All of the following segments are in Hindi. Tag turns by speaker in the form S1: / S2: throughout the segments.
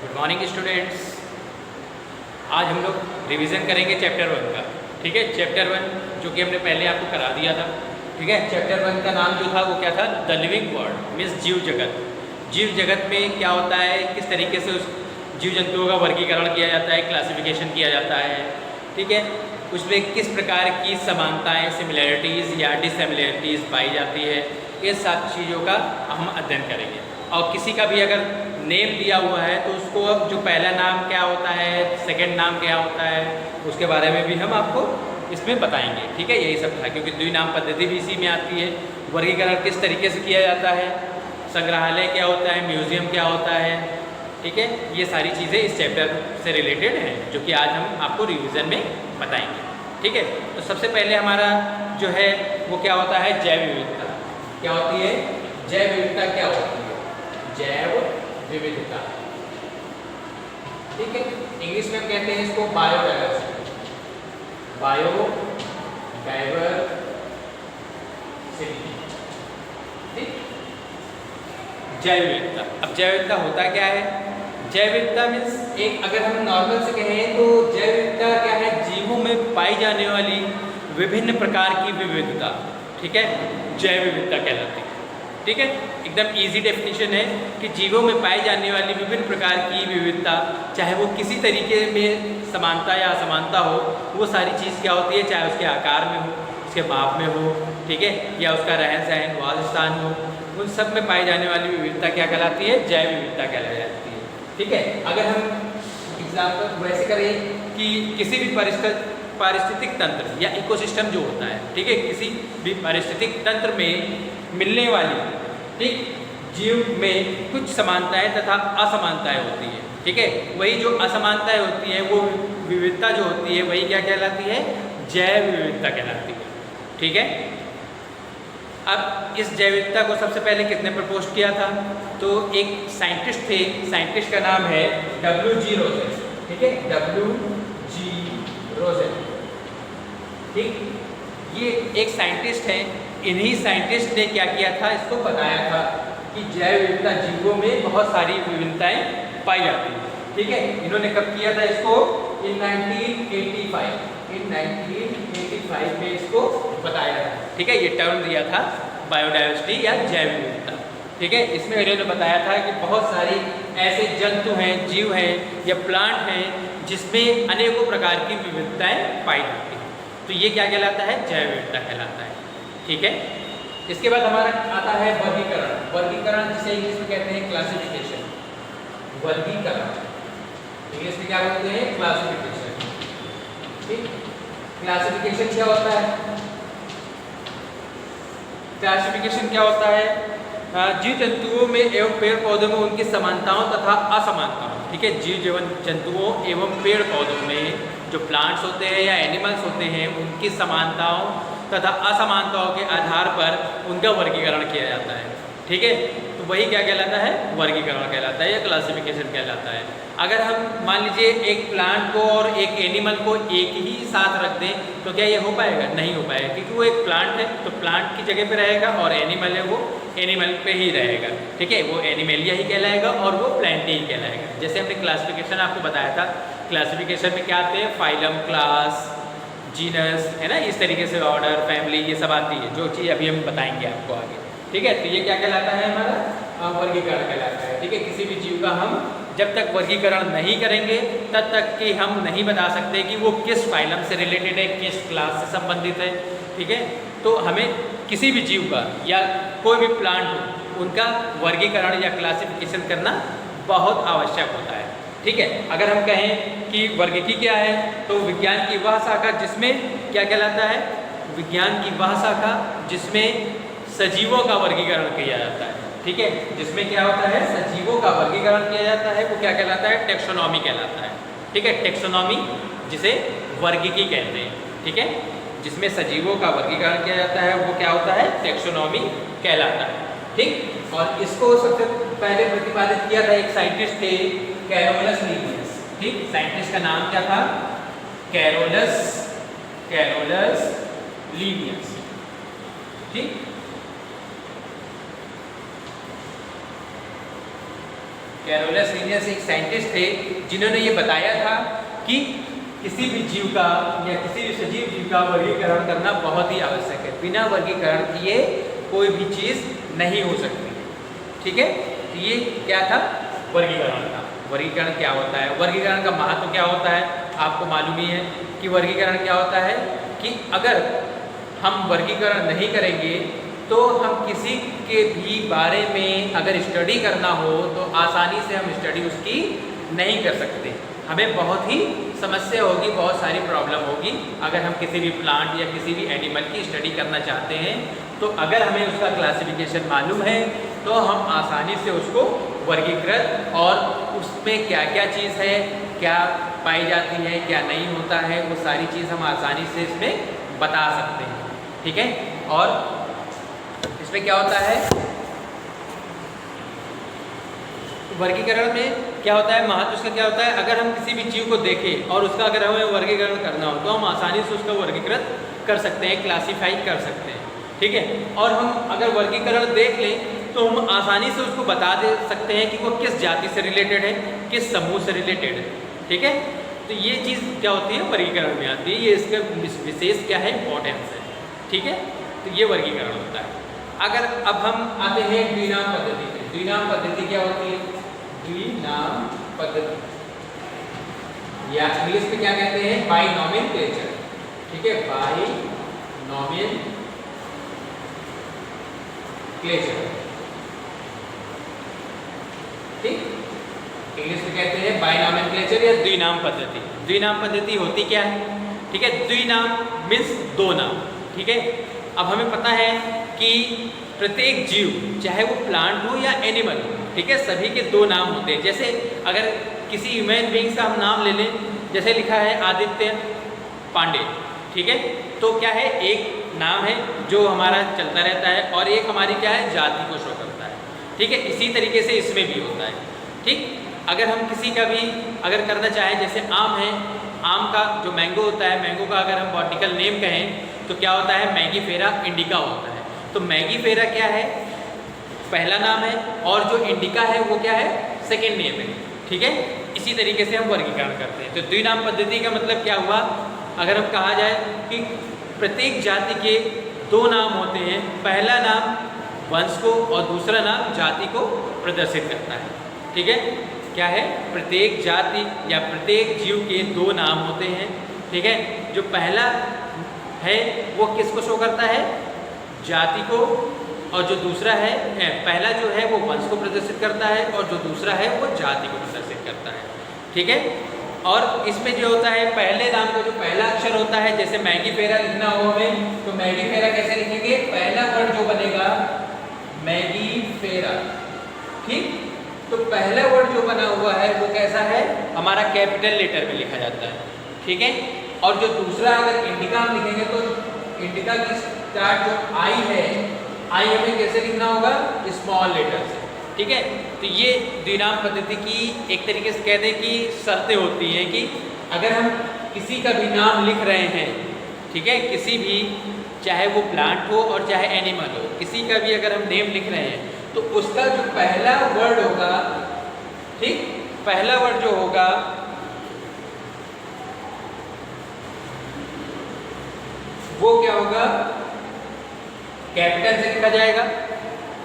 S1: Good morning students. आज हम लोग रिवीजन करेंगे चैप्टर 1 का। ठीक है, चैप्टर 1 जो कि हमने पहले आपको करा दिया था। ठीक है, चैप्टर 1 का नाम जो था वो क्या था? द लिविंग वर्ल्ड मीन्स जीव जगत। जीव जगत में क्या होता है, किस तरीके से उस जीव जंतुओं का वर्गीकरण किया जाता है, क्लासिफिकेशन किया जाता है। ठीक है, उसमें किस प्रकार की समानताएं, सिमिलैरिटीज़ या डिससिमिलैरिटीज़ पाई जाती है, ये सब चीज़ों का हम अध्ययन करेंगे। और किसी का भी अगर नेम दिया हुआ है तो उसको अब जो पहला नाम क्या होता है, सेकंड नाम क्या होता है, उसके बारे में भी हम आपको इसमें बताएंगे। ठीक है, यही सब था क्योंकि द्विनाम पद्धति भी इसी में आती है। वर्गीकरण किस तरीके से किया जाता है, संग्रहालय क्या होता है, म्यूज़ियम क्या होता है। ठीक है, ये सारी चीज़ें इस चैप्टर से रिलेटेड हैं जो कि आज हम आपको रिवीजन में बताएंगे। ठीक है, तो सबसे पहले हमारा जो है वो क्या होता है, जैव विविधता। क्या होती है जैव विविधता? क्या होती है जैव विविधता? ठीक है, इंग्लिश में हम कहते हैं इसको बायोडाइवर्सिटी। बायोडाइवर्सिटी। ठीक, जैव विविधता। अब जैव विविधता होता क्या है? जैव विविधता मीन्स एक, अगर हम नॉर्मल से कहें तो जैव विविधता क्या है? जीवों में पाई जाने वाली विभिन्न प्रकार की विविधता। ठीक है, जैव विविधता कहलाती है। ठीक है, एकदम इजी डेफिनेशन है कि जीवों में पाई जाने वाली विभिन्न प्रकार की विविधता, चाहे वो किसी तरीके में समानता या असमानता हो, वो सारी चीज़ क्या होती है, चाहे उसके आकार में हो, उसके माप में हो, ठीक है, या उसका रहन सहन वास स्थान हो, उन सब में पाई जाने वाली विविधता क्या कहलाती है? जैव विविधता कहलाई जाती है। ठीक है, अगर हम एग्जाम्पल वैसे करें कि किसी भी पारिस्थितिक तंत्र या इकोसिस्टम जो होता है, ठीक है, किसी भी पारिस्थितिक तंत्र में मिलने वाली, ठीक, जीव में कुछ समानताएं तथा असमानताएं होती हैं। ठीक है, वही जो असमानताएं होती हैं, वो विविधता जो होती है, वही क्या कहलाती है? जैव विविधता कहलाती है। ठीक है, अब इस जैव विविधता को सबसे पहले किसने प्रपोज किया था? तो एक साइंटिस्ट थे, साइंटिस्ट का नाम है W.G. रोसेन। ठीक है, W.G. रोसेन। ठीक, ये एक साइंटिस्ट हैं। इन्हीं साइंटिस्ट ने क्या किया था, इसको बताया था कि जैव विविधता जीवों में बहुत सारी विभिन्नताएं पाई जाती हैं। ठीक है, इन्होंने कब किया था इसको? इन 1985 में इसको बताया था। ठीक है, ये टर्म दिया था बायोडाइवर्सिटी या जैव विविधता। ठीक है, इसमें इन्होंने बताया था कि बहुत सारी ऐसे जंतु हैं, जीव हैं या प्लांट हैं जिसमें अनेकों प्रकार की विविधताएं पाई जाती हैं। तो ये क्या कहलाता है? जैव विविधता कहलाता है। ठीक है, इसके बाद हमारा आता है वर्गीकरण। वर्गीकरण जिसे इंग्लिश में कहते हैं क्लासिफिकेशन। वर्गीकरण इंग्लिश में क्या बोलते हैं? क्लासिफिकेशन। ठीक, क्लासिफिकेशन क्या होता है? क्लासिफिकेशन क्या होता है? जीव जंतुओं में एवं पेड़ पौधों में उनकी समानताओं तथा असमानताओं। ठीक है, जीव जंतुओं एवं पेड़ पौधों में जो प्लांट्स होते हैं या एनिमल्स होते हैं, उनकी समानताओं तथा असमानताओं के आधार पर उनका वर्गीकरण किया जाता है। ठीक है, तो वही क्या कहलाता है? वर्गीकरण कहलाता है या क्लासिफिकेशन कहलाता है। अगर हम मान लीजिए एक प्लांट को और एक एनिमल को एक ही साथ रख दें तो क्या ये हो पाएगा? नहीं हो पाएगा, क्योंकि वो एक प्लांट है तो प्लांट की जगह पे रहेगा और एनिमल है वो एनिमल पे ही रहेगा। ठीक है, वो एनिमेलिया ही कहलाएगा और वो प्लांट ही कहलाएगा। जैसे हमने क्लासिफिकेशन आपको बताया था, क्लासिफिकेशन में क्या आते हैं? फाइलम, क्लास, जीनस, है ना, इस तरीके से ऑर्डर, फैमिली, ये सब आती है, जो चीज़ अभी हम बताएंगे आपको आगे। ठीक है, तो ये क्या कहलाता है? हमारा वर्गीकरण कहलाता है। ठीक है, किसी भी जीव का हम जब तक वर्गीकरण नहीं करेंगे तब तक कि हम नहीं बता सकते कि वो किस फाइलम से रिलेटेड है, किस क्लास से संबंधित है। ठीक है, तो हमें किसी भी जीव का या कोई भी प्लांट हो, उनका वर्गीकरण या क्लासिफिकेशन करना बहुत आवश्यक होता है। ठीक है, अगर हम कहें कि वर्गीकी क्या है, तो विज्ञान की वह शाखा जिसमें क्या कहलाता है? विज्ञान की वह शाखा जिसमें सजीवों का वर्गीकरण किया जाता है। ठीक है, जिसमें क्या होता है? सजीवों का वर्गीकरण किया जाता है, वो क्या कहलाता है? टेक्सोनॉमी कहलाता है। ठीक है, टेक्सोनॉमी जिसे वर्गीकी कहते हैं। ठीक है, जिसमें सजीवों का वर्गीकरण किया जाता है वो क्या होता है? टेक्सोनॉमी कहलाता है। ठीक, और इसको सबसे पहले प्रतिपादित किया था एक साइंटिस्ट थे, कैरोलस लीनियस। ठीक, साइंटिस्ट का नाम क्या था? Carolus Linnaeus. ठीक, कैरोलस लीनियस एक साइंटिस्ट थे जिन्होंने ये बताया था कि किसी भी जीव का या किसी भी सजीव जीव का वर्गीकरण करना बहुत ही आवश्यक है। बिना वर्गीकरण किए कोई भी चीज़ नहीं हो सकती। ठीक है, तो ये क्या था? वर्गीकरण था। वर्गीकरण क्या होता है? वर्गीकरण का महत्व क्या होता है? आपको मालूम ही है कि वर्गीकरण क्या होता है कि अगर हम वर्गीकरण नहीं करेंगे तो हम किसी के भी बारे में अगर स्टडी करना हो तो आसानी से हम स्टडी उसकी नहीं कर सकते। हमें बहुत ही समस्या होगी, बहुत सारी प्रॉब्लम होगी अगर हम किसी भी प्लांट या किसी भी एनिमल की स्टडी करना चाहते हैं। तो अगर हमें उसका क्लासिफिकेशन मालूम है तो हम आसानी से उसको वर्गीकृत और उसमें क्या क्या चीज़ है, क्या पाई जाती है, क्या नहीं होता है, वो सारी चीज़ हम आसानी से इसमें बता सकते हैं। ठीक है, और इसमें क्या होता है, वर्गीकरण में क्या होता है, महत्व उसका क्या होता है? अगर हम किसी भी जीव को देखें और उसका अगर हमें वर्गीकरण करना हो तो हम आसानी से उसका वर्गीकृत कर सकते हैं, क्लासीफाई कर सकते हैं। ठीक है, और हम अगर वर्गीकरण देख लें तो हम आसानी से उसको बता दे सकते हैं कि वो किस जाति से रिलेटेड है, किस समूह से रिलेटेड है। ठीक है, तो ये चीज़ क्या होती है? वर्गीकरण में आती है। ये इसका विशेष क्या है? इम्पोर्टेंस है। ठीक है, तो ये वर्गीकरण होता है। अगर अब हम आते हैं द्विनाम पद्धति पे। द्विनाम पद्धति क्या होती है? द्विनाम पद्धति या इंग्लिश में क्या कहते हैं? बाइनोमेनक्लेचर। ठीक है, बाइनोमेनक्लेचर। ठीक, इंग्लिश में कहते हैं बाइनोमेनक्लेचर या द्विनाम पद्धति। द्विनाम पद्धति होती क्या है? ठीक है, द्विनाम मीन्स दो नाम। ठीक है, अब हमें पता है कि प्रत्येक जीव, चाहे वो प्लांट हो या एनिमल हो, ठीक है, सभी के दो नाम होते हैं। जैसे अगर किसी ह्यूमन बीइंग्स का हम नाम ले लें, जैसे लिखा है आदित्य पांडे। ठीक है, तो क्या है? एक नाम है जो हमारा चलता रहता है और एक हमारी क्या है? जाति को शो करता है। ठीक है, इसी तरीके से इसमें भी होता है। ठीक, अगर हम किसी का भी अगर करना चाहें, जैसे आम है, आम का जो मैंगो होता है, मैंगो का अगर हम बॉटनिकल नेम कहें तो क्या होता है? मैंगीफेरा इंडिका होता है। तो मैंगीफेरा क्या है? पहला नाम है, और जो इंडिका है वो क्या है? सेकेंड नेम है। ठीक है, इसी तरीके से हम वर्गीकरण करते हैं। तो द्विनाम पद्धति का मतलब क्या हुआ? अगर हम कहा जाए कि प्रत्येक जाति के दो नाम होते हैं, पहला नाम वंश को और दूसरा नाम जाति को प्रदर्शित करता है। ठीक है, क्या है? प्रत्येक जाति या प्रत्येक जीव के दो नाम होते हैं। ठीक है, जो पहला है वो किसको शो करता है? जाति को, और जो दूसरा है, पहला जो है वो वंश को प्रदर्शित करता है और जो दूसरा है वो जाति को प्रदर्शित करता है। ठीक है, और इसमें जो होता है पहले नाम का जो पहला अक्षर होता है, जैसे मैगीफेरा लिखना हो हमें तो मैगीफेरा कैसे लिखेंगे? पहला वर्ड जो बनेगा मैगीफेरा। ठीक, तो पहला वर्ड जो बना हुआ है वो कैसा है? हमारा कैपिटल लेटर में लिखा जाता है। ठीक है, और जो दूसरा अगर इंडिका हम लिखेंगे तो इंडिका की स्टार्ट जो आई है, आई हमें कैसे लिखना होगा? स्मॉल लेटर से। ठीक है, तो ये द्विनाम पद्धति की एक तरीके से कहते हैं कि शर्तें होती हैं कि अगर हम किसी का भी नाम लिख रहे हैं, ठीक है, किसी भी, चाहे वो प्लांट हो और चाहे एनिमल हो, किसी का भी अगर हम नेम लिख रहे हैं तो उसका जो पहला वर्ड होगा, ठीक, पहला वर्ड जो होगा वो क्या होगा? कैपिटल से लिखा जाएगा।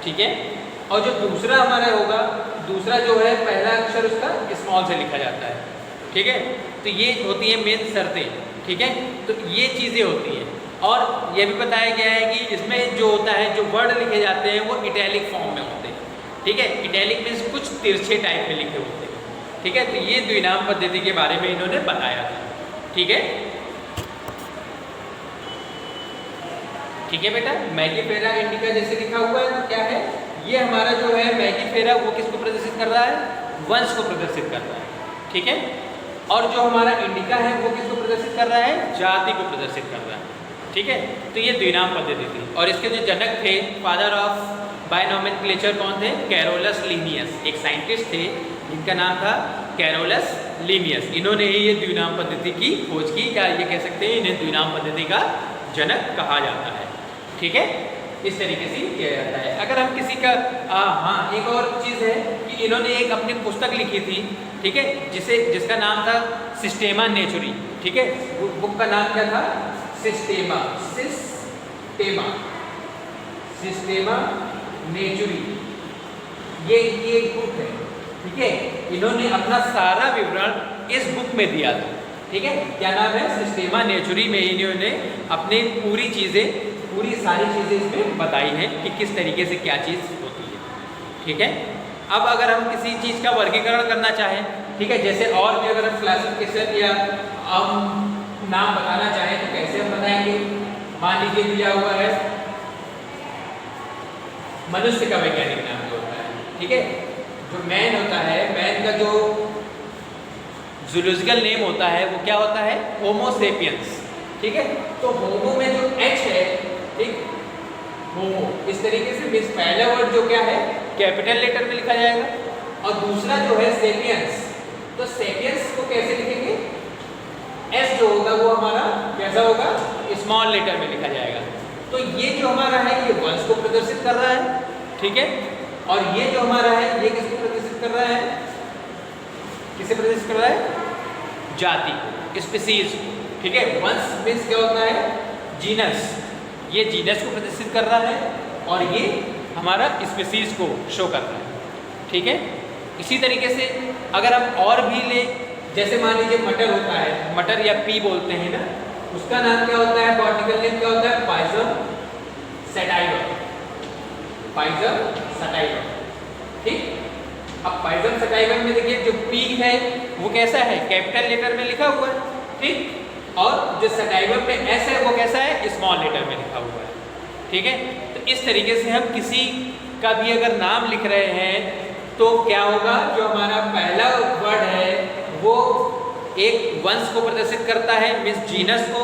S1: ठीक है, और जो दूसरा हमारा होगा, दूसरा जो है पहला अक्षर उसका स्मॉल से लिखा जाता है। ठीक है, तो ये होती है मेन शर्तें। ठीक है, तो ये चीज़ें होती हैं। और ये भी बताया गया है कि इसमें जो होता है, जो वर्ड लिखे जाते हैं वो इटैलिक फॉर्म में होते हैं। ठीक है, इटैलिक मीन्स कुछ तिरछे टाइप में लिखे होते हैं। ठीक है, तो ये द्विनाम पद्धति के बारे में इन्होंने बताया था। ठीक है, ठीक है बेटा, मैगीफेरा इंडिका जैसे लिखा हुआ है तो क्या है? ये हमारा जो है मैगीफेरा वो किसको प्रदर्शित कर रहा है? वंश को प्रदर्शित कर रहा है। ठीक है, और जो हमारा इंडिका है वो किसको प्रदर्शित कर रहा है? जाति को प्रदर्शित कर रहा है। ठीक है, तो ये द्विनाम पद्धति थी। और इसके जो जनक थे, फादर ऑफ बाइनोमेनक्लेचर कौन थे? कैरोलस लीनियस, एक साइंटिस्ट थे जिनका नाम था कैरोलस लीनियस। इन्होंने ही ये द्विनाम पद्धति की खोज की, या ये कह सकते हैं इन्हें द्विनाम पद्धति का जनक कहा जाता है। ठीक है, इस तरीके से किया जाता है। अगर हम किसी का हाँ, एक और चीज़ है कि इन्होंने एक अपनी पुस्तक लिखी थी, ठीक है, जिसका नाम था सिस्टेमा नेचुरी, ठीक है। बुक का नाम क्या था? सिस्टेमा नेचुरी। ये एक बुक है, ठीक है। इन्होंने अपना सारा विवरण इस बुक में दिया था, ठीक है। क्या नाम है? सिस्टेमा नेचुरी में इन्होंने अपनी पूरी सारी चीज़ें इसमें बताई हैं कि किस तरीके से क्या चीज़ होती है, ठीक है। अब अगर हम किसी चीज़ का वर्गीकरण करना चाहें, ठीक है, जैसे और भी अगर हम क्लासिफिकेशन या नाम बताना चाहें तो कैसे हम बताएंगे? मान लीजिए दिया हुआ है मनुष्य का वैज्ञानिक नाम जो होता है, ठीक है, जो मैन होता है, मैन का जो जूलॉजिकल नेम होता है वो क्या होता है? होमो सेपियंस, ठीक है। तो होमो में जो एच है, ठीक, होमो इस तरीके से मीन्स पहला वर्ड जो क्या है कैपिटल लेटर में लिखा जाएगा, और दूसरा जो है सेपियंस, तो सेपियंस को कैसे लिखेंगे? एस जो होगा वो हमारा कैसा होगा? स्मॉल लेटर में लिखा जाएगा। तो ये जो हमारा है ये वंश को प्रदर्शित कर रहा है, ठीक है, और ये जो हमारा है ये किसको प्रदर्शित कर रहा है? किसे प्रदर्शित कर रहा है? जाति को, स्पीसीज को, ठीक है। वंश मीन्स क्या होता है? जीनस, ये जीनस को प्रदर्शित कर रहा है और ये हमारा स्पीसीज को शो कर रहा है, ठीक है। इसी तरीके से अगर हम और भी ले, जैसे मान लीजिए मटर होता है, मटर या पी बोलते हैं ना, उसका नाम क्या होता है? बॉटनिकल नेम क्या होता है? पाइजम सटाइवम, ठीक। अब पाइजम सटाइवम में देखिए जो पी है वो कैसा है? कैपिटल लेटर में लिखा हुआ है, ठीक, और जो सटाइवम में एस है वो कैसा है? स्मॉल लेटर में लिखा हुआ है, ठीक है। तो इस तरीके से हम किसी का भी अगर नाम लिख रहे हैं तो क्या होगा? जो हमारा पहला वर्ड है वो एक वंश को प्रदर्शित करता है मीन्स जीनस को,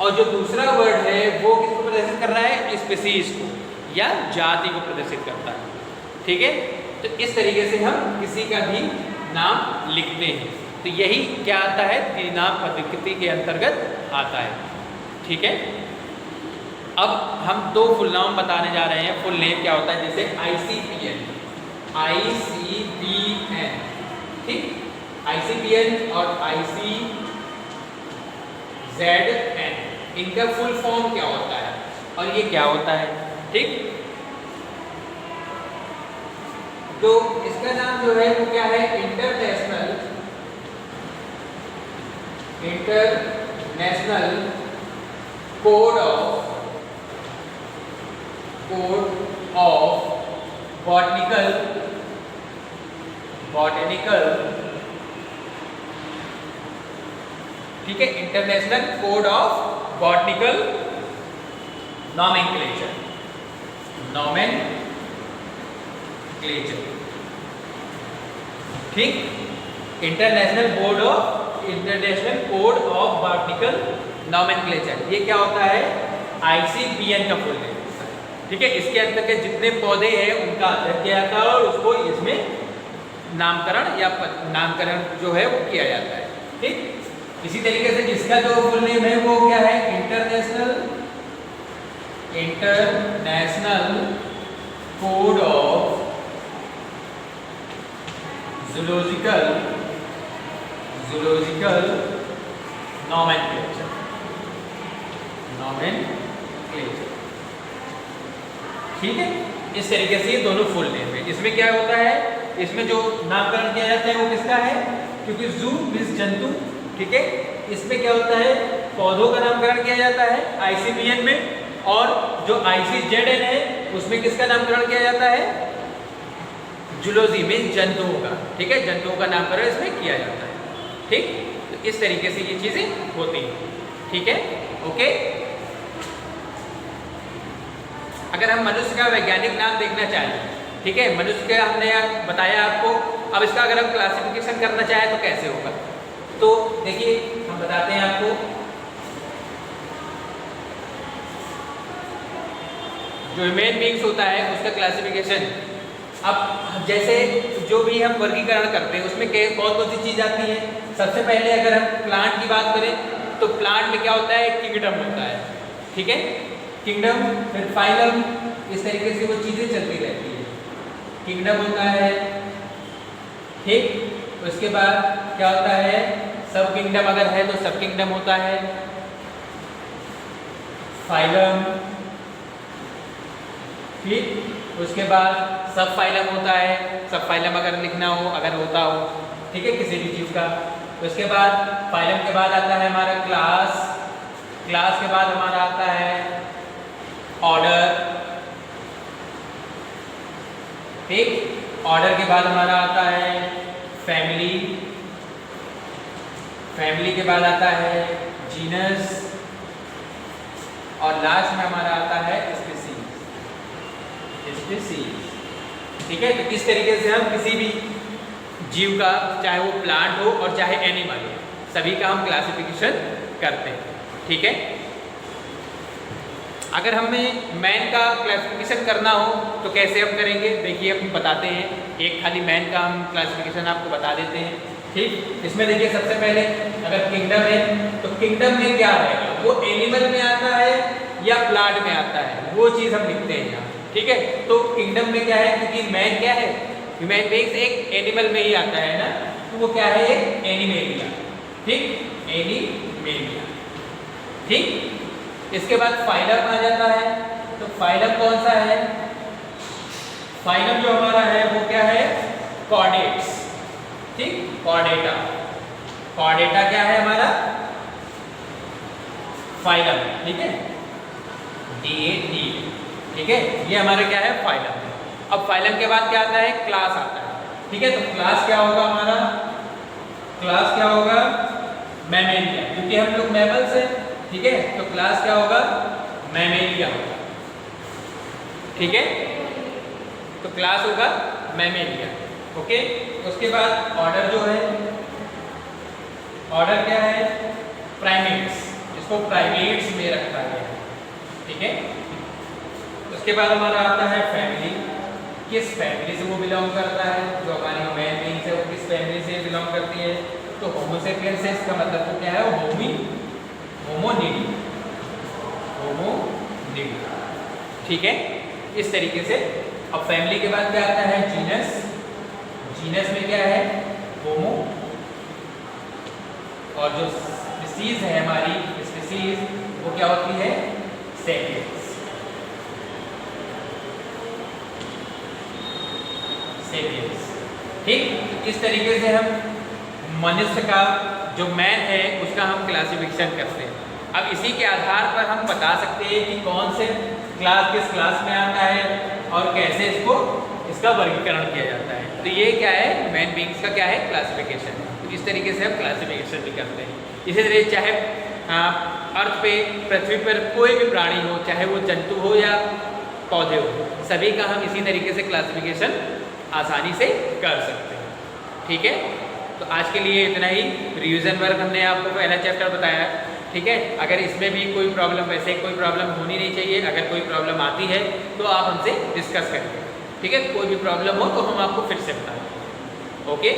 S1: और जो दूसरा वर्ड है वो किसको प्रदर्शित कर रहा है? स्पीसीज को या जाति को प्रदर्शित करता है, ठीक है। तो इस तरीके से हम किसी का भी नाम लिखते हैं, तो यही क्या आता है? नाम पद्धति के अंतर्गत आता है, ठीक है। अब हम दो फुल नाम बताने जा रहे हैं। फुल नेम क्या होता है? जैसे ICPN, ठीक, ICPN और ICZN, इनका फुल फॉर्म क्या होता है और ये क्या होता है, ठीक। तो इसका नाम जो है वो क्या है? इंटरनेशनल कोड ऑफ बॉटनिकल, ठीक है, international code of botanical nomenclature, ठीक, international code of botanical nomenclature. ये क्या होता है? ICPN का फुल नेम, ठीक है। इसके अंदर के जितने पौधे हैं उनका अध्ययन किया जाता है और उसको इसमें नामकरण जो है वो किया जाता है, ठीक। इसी तरीके से जिसका जो फुल नेम है वो क्या है? International code of zoological nomenclature, ठीक है। इस तरीके से ये दोनों फुल नेम है। इसमें क्या होता है? इसमें जो नामकरण किया जाता है वो किसका है? क्योंकि जू मीन्स जंतु, ठीक है। इसमें क्या होता है? पौधों का नामकरण किया जाता है ICPN में, और जो ICZN है उसमें किसका नामकरण किया जाता है? जूलॉजी मीन्स जंतुओं का, ठीक है, जंतुओं का नामकरण इसमें किया जाता है, ठीक। तो इस तरीके से ये चीजें होती हैं, ठीक है, ओके। अगर हम मनुष्य का वैज्ञानिक नाम देखना चाहें, ठीक है, मनुष्य का हमने बताया आपको, अब इसका अगर हम क्लासिफिकेशन करना चाहें तो कैसे होगा? तो देखिए हम बताते हैं आपको। जो ह्यूमन बींग्स होता है उसका क्लासिफिकेशन, अब जैसे जो भी हम वर्गीकरण करते हैं उसमें कौन कौन सी चीज़ आती है? सबसे पहले अगर हम प्लांट की बात करें तो प्लांट में क्या होता है? किंगडम होता है, ठीक है, किंगडम, फिर फाइलम, इस तरीके से वो चीज़ें चलती रहती है। किंगडम होता है, ठीक। उसके बाद क्या होता है, सब किंगडम अगर है तो सब किंगडम होता है, फाइलम। ठीक। उसके बाद सब फाइलम होता है, सब फाइलम अगर लिखना हो, अगर होता हो, ठीक है, किसी भी चीज का। उसके बाद फाइलम के बाद आता है हमारा क्लास, क्लास के बाद हमारा आता है ऑर्डर। ठीक। ऑर्डर के बाद हमारा आता है फैमिली, फैमिली के बाद आता है जीनस, और लास्ट में हमारा आता है स्पीसीज, स्पीसीज। ठीक है। तो इस तरीके से हम किसी भी जीव का, चाहे वो प्लांट हो और चाहे एनिमल हो, सभी का हम क्लासिफिकेशन करते हैं। ठीक है। अगर हमें मैन का क्लासिफिकेशन करना हो तो कैसे हम करेंगे, देखिए हम बताते हैं। एक खाली मैन का हम क्लासिफिकेशन आपको बता देते हैं। ठीक। इसमें देखिए सबसे पहले अगर किंगडम है तो किंगडम में क्या रहेगा, वो एनिमल में आता है या प्लांट में आता है, वो चीज़ हम लिखते हैं यहाँ। ठीक है। तो किंगडम में क्या है, क्योंकि मैन क्या है, मैन बेस एक एनिमल में ही आता है ना, तो वो क्या है, एक एनिमेलिया। ठीक। एनिमेलिया। ठीक। इसके बाद फाइलम आ जाता है, तो फाइलम कौन सा है, फाइलम जो हमारा है वो क्या है, कॉर्डेट्स। ठीक। कॉर्डेटा, कॉर्डेटा क्या है हमारा, फाइलम। ठीक है। DAT। ठीक है। ये हमारा क्या है, फाइलम। अब फाइलम के बाद क्या आता है, क्लास आता है। ठीक है। तो क्लास क्या होगा हमारा, क्लास क्या होगा, मैमेलिया, क्योंकि हम लोग मैमल्स हैं। ठीक है। तो क्लास क्या होगा, मैमेलिया होगा। ठीक है। तो क्लास होगा मैमेलिया। ओके। उसके बाद ऑर्डर जो है, ऑर्डर क्या है, प्राइमेट्स, इसको प्राइमेट्स में रखा गया है। ठीक है। उसके बाद हमारा आता है फैमिली, किस फैमिली से वो बिलोंग करता है, जो हमारी ह्यूमन बीइंग्स है वो किस फैमिली से बिलोंग करती है, तो होमोसेपियंस है, इसका मतलब तो क्या है, होमोनिडी, होमोनिडी। ठीक है। इस तरीके से अब फैमिली के बाद क्या आता है, जीनस, जीनस में क्या है, होमो, और जो स्पीसीज है हमारी, स्पीसीज वो क्या होती है, सेपियंस, सेपियंस। ठीक। इस तरीके से हम मनुष्य का जो मैन है उसका हम क्लासिफिकेशन करते हैं। अब इसी के आधार पर हम बता सकते हैं कि कौन से क्लास किस क्लास में आता है और कैसे इसको, इसका वर्गीकरण किया जाता है। तो ये क्या है, मैन बीइंग्स का क्या है, क्लासिफिकेशन। तो इस तरीके से हम क्लासिफिकेशन भी करते हैं। इसी तरह चाहे अर्थ पे, पृथ्वी पर कोई भी प्राणी हो, चाहे वो जंतु हो या पौधे हो, सभी का हम इसी तरीके से क्लासिफिकेशन आसानी से कर सकते हैं। ठीक है। तो आज के लिए इतना ही। रिवीजन वर्क हमने आपको पहला चैप्टर बताया। ठीक है। अगर इसमें भी कोई प्रॉब्लम, वैसे कोई प्रॉब्लम होनी नहीं चाहिए, अगर कोई प्रॉब्लम आती है तो आप हमसे डिस्कस करेंगे। ठीक है। कोई भी प्रॉब्लम हो तो हम आपको फिर से बताएंगे। ओके।